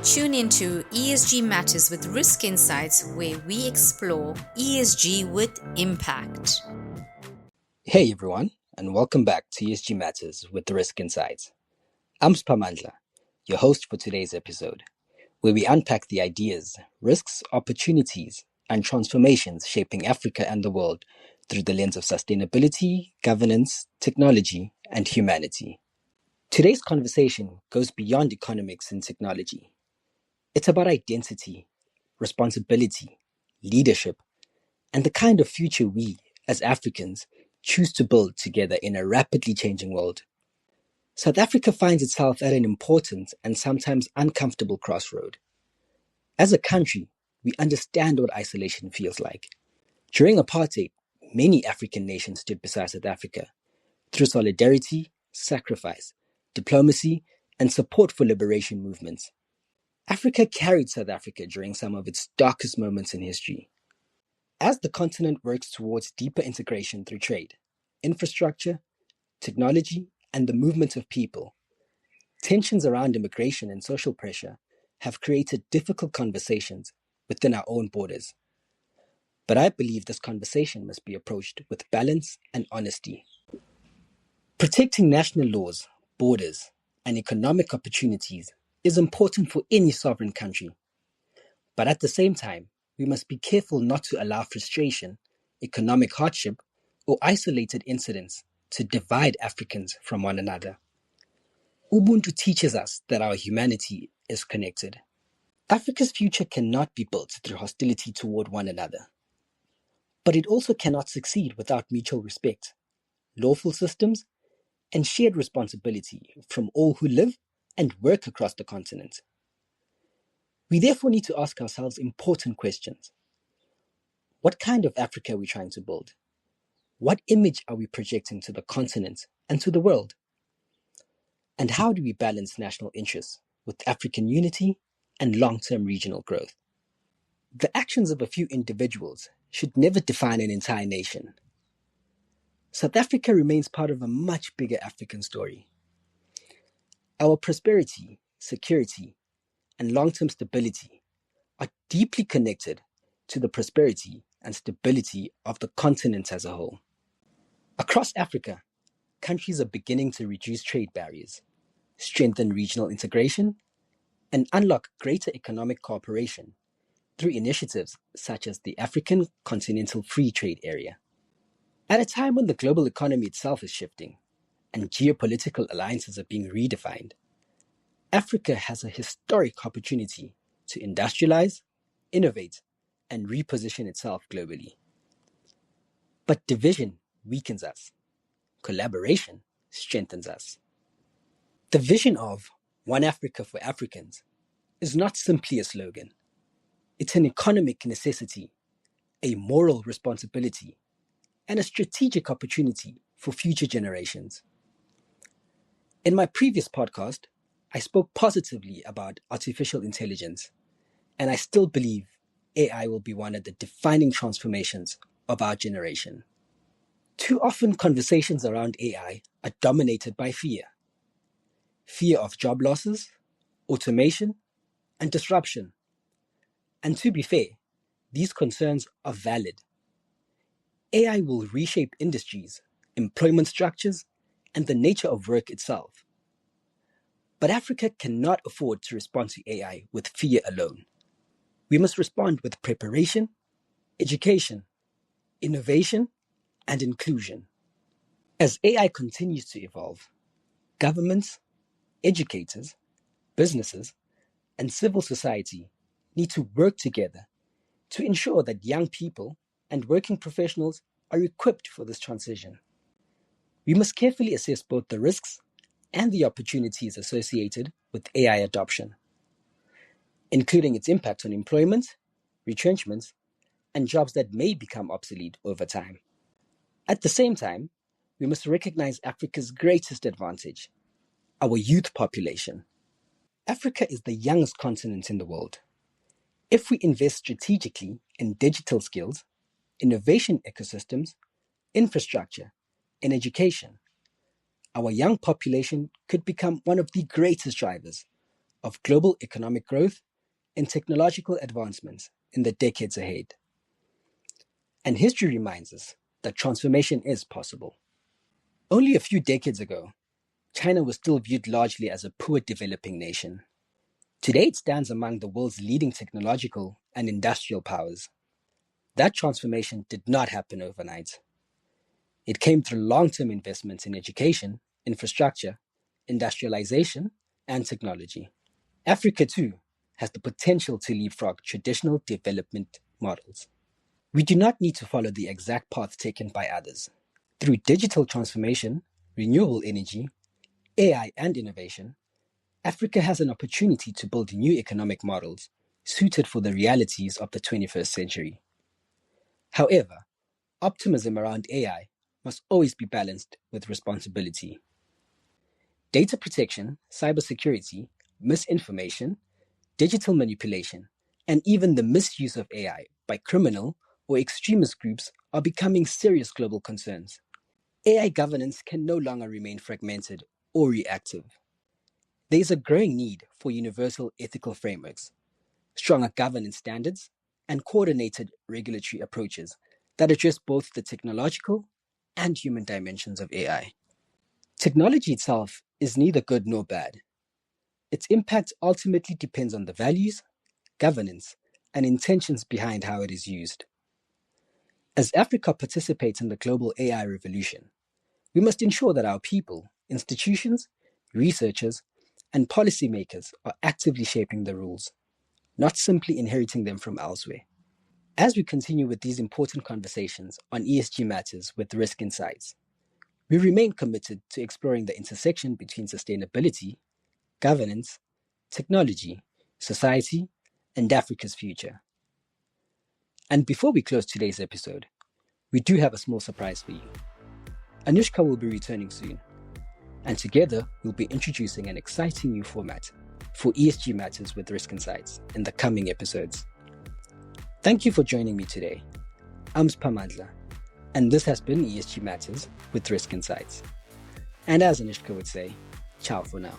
Tune into ESG Matters with Risk Insights, where we explore ESG with impact. Hey everyone, and welcome back to ESG Matters with the Risk Insights. I'm Sphamandla, your host for today's episode, where we unpack the ideas, risks, opportunities, and transformations shaping Africa and the world through the lens of sustainability, governance, technology, and humanity. Today's conversation goes beyond economics and technology. It's about identity, responsibility, leadership, and the kind of future we, as Africans, choose to build together in a rapidly changing world. South Africa finds itself at an important and sometimes uncomfortable crossroad. As a country, we understand what isolation feels like. During apartheid, many African nations stood beside South Africa through solidarity, sacrifice, diplomacy, and support for liberation movements. Africa carried South Africa during some of its darkest moments in history. As the continent works towards deeper integration through trade, infrastructure, technology, and the movement of people, tensions around immigration and social pressure have created difficult conversations within our own borders. But I believe this conversation must be approached with balance and honesty. Protecting national laws, borders, and economic opportunities is important for any sovereign country. But at the same time, we must be careful not to allow frustration, economic hardship, or isolated incidents to divide Africans from one another. Ubuntu teaches us that our humanity is connected. Africa's future cannot be built through hostility toward one another. But it also cannot succeed without mutual respect, lawful systems, and shared responsibility from all who live and work across the continent. We therefore need to ask ourselves important questions. What kind of Africa are we trying to build? What image are we projecting to the continent and to the world? And how do we balance national interests with African unity and long-term regional growth? The actions of a few individuals should never define an entire nation. South Africa remains part of a much bigger African story. Our prosperity, security, and long-term stability are deeply connected to the prosperity and stability of the continent as a whole. Across Africa, countries are beginning to reduce trade barriers, strengthen regional integration, and unlock greater economic cooperation through initiatives such as the African Continental Free Trade Area. At a time when the global economy itself is shifting and geopolitical alliances are being redefined, Africa has a historic opportunity to industrialize, innovate, and reposition itself globally. But division weakens us. Collaboration strengthens us. The vision of One Africa for Africans is not simply a slogan. It's an economic necessity, a moral responsibility, and a strategic opportunity for future generations. In my previous podcast, I spoke positively about artificial intelligence, and I still believe AI will be one of the defining transformations of our generation. Too often, conversations around AI are dominated by fear. Fear of job losses, automation, and disruption. And to be fair, these concerns are valid. AI will reshape industries, employment structures, and the nature of work itself. But Africa cannot afford to respond to AI with fear alone. We must respond with preparation, education, innovation, and inclusion. As AI continues to evolve, governments, educators, businesses, and civil society need to work together to ensure that young people and working professionals are equipped for this transition. We must carefully assess both the risks and the opportunities associated with AI adoption, including its impact on employment, retrenchments, and jobs that may become obsolete over time. At the same time, we must recognize Africa's greatest advantage, our youth population. Africa is the youngest continent in the world. If we invest strategically in digital skills, innovation ecosystems, infrastructure, and education, our young population could become one of the greatest drivers of global economic growth and technological advancements in the decades ahead. And history reminds us that transformation is possible. Only a few decades ago, China was still viewed largely as a poor developing nation. Today, it stands among the world's leading technological and industrial powers. That transformation did not happen overnight. It came through long-term investments in education, infrastructure, industrialization, and technology. Africa, too, has the potential to leapfrog traditional development models. We do not need to follow the exact path taken by others. Through digital transformation, renewable energy, AI, and innovation, Africa has an opportunity to build new economic models suited for the realities of the 21st century. However, optimism around AI must always be balanced with responsibility. Data protection, cybersecurity, misinformation, digital manipulation, and even the misuse of AI by criminal or extremist groups are becoming serious global concerns. AI governance can no longer remain fragmented or reactive. There is a growing need for universal ethical frameworks, stronger governance standards, and coordinated regulatory approaches that address both the technological and human dimensions of AI. Technology itself is neither good nor bad. Its impact ultimately depends on the values, governance, and intentions behind how it is used. As Africa participates in the global AI revolution, we must ensure that our people, institutions, researchers, and policymakers are actively shaping the rules, not simply inheriting them from elsewhere. As we continue with these important conversations on ESG matters with Risk Insights, we remain committed to exploring the intersection between sustainability, governance, technology, society, and Africa's future. And before we close today's episode, we do have a small surprise for you. Anushka will be returning soon, and together we'll be introducing an exciting new format for ESG Matters with Risk Insights in the coming episodes. Thank you for joining me today. I'm Sphamandla, and this has been ESG Matters with Risk Insights. And as Anushka would say, ciao for now.